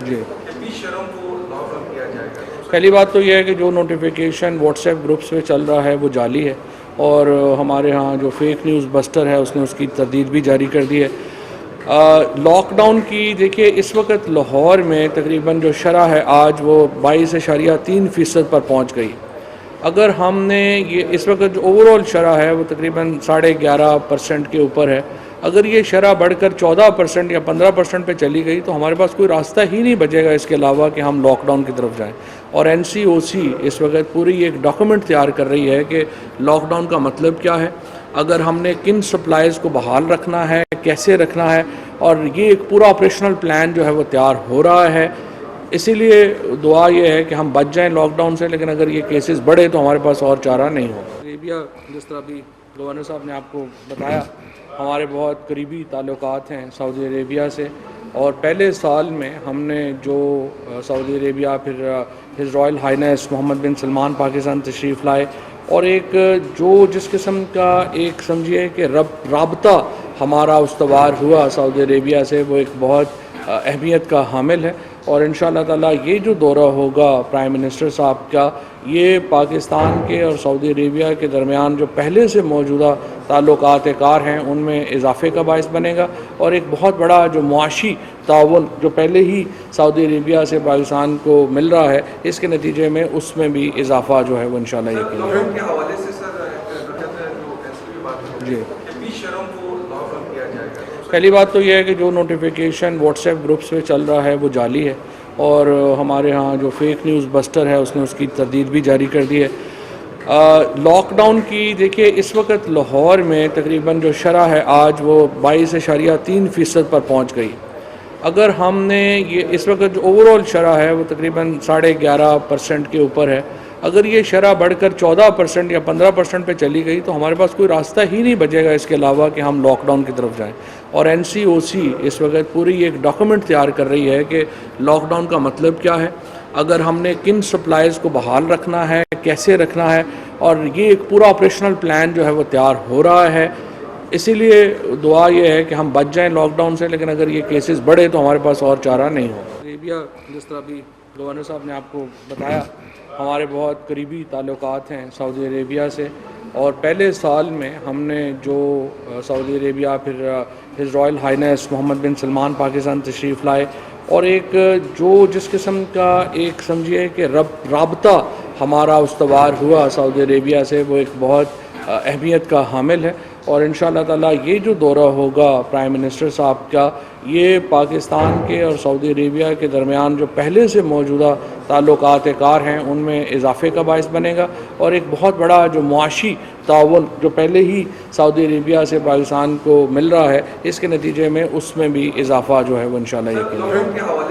جی پہلی بات تو یہ ہے کہ جو نوٹیفیکیشن واٹس ایپ گروپس پہ چل رہا ہے وہ جعلی ہے، اور ہمارے ہاں جو فیک نیوز بسٹر ہے اس نے اس کی تردید بھی جاری کر دی ہے۔ لاک ڈاؤن کی دیکھیے اس وقت لاہور میں تقریباً جو شرح ہے آج وہ 22.3% پر پہنچ گئی۔ اگر ہم نے یہ اس وقت جو اوور آل شرح ہے وہ تقریباً 11.5% کے اوپر ہے، اگر یہ شرح بڑھ کر 14% یا 15% پہ چلی گئی تو ہمارے پاس کوئی راستہ ہی نہیں بچے گا اس کے علاوہ کہ ہم لاک ڈاؤن کی طرف جائیں۔ اور NCOC اس وقت پوری ایک ڈاکومنٹ تیار کر رہی ہے کہ لاک ڈاؤن کا مطلب کیا ہے، اگر ہم نے کن سپلائز کو بحال رکھنا ہے، کیسے رکھنا ہے، اور یہ ایک پورا آپریشنل پلان جو ہے وہ تیار ہو رہا ہے۔ اسی لیے دعا یہ ہے کہ ہم بچ جائیں لاک ڈاؤن سے، لیکن اگر یہ کیسز بڑھے تو ہمارے پاس اور چارہ نہیں ہوگا۔ عربیہ جس طرح بھی گورنر صاحب نے آپ کو بتایا، ہمارے بہت قریبی تعلقات ہیں سعودی عربیہ سے، اور پہلے سال میں ہم نے جو سعودی عربیہ پھر ہز رائل ہائنس محمد بن سلمان پاکستان تشریف لائے، اور ایک جو جس قسم کا ایک سمجھیے کہ رابطہ ہمارا استوار ہوا سعودی عربیہ سے، وہ ایک بہت اہمیت کا حامل ہے۔ اور انشاءاللہ تعالیٰ یہ جو دورہ ہوگا پرائم منسٹر صاحب کا، یہ پاکستان کے اور سعودی عربیہ کے درمیان جو پہلے سے موجودہ تعلقات کار ہیں ان میں اضافے کا باعث بنے گا، اور ایک بہت بڑا جو معاشی تعاون جو پہلے ہی سعودی عربیہ سے پاکستان کو مل رہا ہے، اس کے نتیجے میں اس میں بھی اضافہ جو ہے وہ انشاءاللہ یقینی ہوگا۔ جی پہلی بات تو یہ ہے کہ جو نوٹیفیکیشن واٹس ایپ گروپس پہ چل رہا ہے وہ جعلی ہے، اور ہمارے ہاں جو فیک نیوز بسٹر ہے اس نے اس کی تردید بھی جاری کر دی ہے۔ لاک ڈاؤن کی دیکھیے اس وقت لاہور میں تقریباً جو شرح ہے آج وہ 22.3% پر پہنچ گئی۔ اگر ہم نے یہ اس وقت جو اوور آل شرح ہے وہ تقریباً 11.5% کے اوپر ہے، اگر یہ شرح بڑھ کر 14% یا 15% پہ چلی گئی تو ہمارے پاس کوئی راستہ ہی نہیں بچے گا اس کے علاوہ کہ ہم لاک ڈاؤن کی طرف جائیں۔ اور NCOC اس وقت پوری ایک ڈاکومنٹ تیار کر رہی ہے کہ لاک ڈاؤن کا مطلب کیا ہے، اگر ہم نے کن سپلائز کو بحال رکھنا ہے، کیسے رکھنا ہے، اور یہ ایک پورا آپریشنل پلان جو ہے وہ تیار ہو رہا ہے۔ اسی لیے دعا یہ ہے کہ ہم بچ جائیں لاک ڈاؤن سے، لیکن اگر یہ کیسز بڑھے تو ہمارے پاس اور چارہ نہیں ہوگا۔ عربیہ جس طرح بھی گورنر صاحب نے آپ کو بتایا، ہمارے بہت قریبی تعلقات ہیں سعودی عربیہ سے، اور پہلے سال میں ہم نے جو سعودی عربیہ پھر ہز رائل ہائنس محمد بن سلمان پاکستان تشریف لائے، اور ایک جو جس قسم کا ایک سمجھیے کہ رابطہ ہمارا استوار ہوا سعودی عربیہ سے، وہ ایک بہت اہمیت کا حامل ہے۔ اور انشاءاللہ تعالیٰ یہ جو دورہ ہوگا پرائم منسٹر صاحب کا، یہ پاکستان کے اور سعودی عربیہ کے درمیان جو پہلے سے موجودہ تعلقات کار ہیں ان میں اضافے کا باعث بنے گا، اور ایک بہت بڑا جو معاشی تعاون جو پہلے ہی سعودی عربیہ سے پاکستان کو مل رہا ہے، اس کے نتیجے میں اس میں بھی اضافہ جو ہے وہ انشاءاللہ یقینی ہوگا۔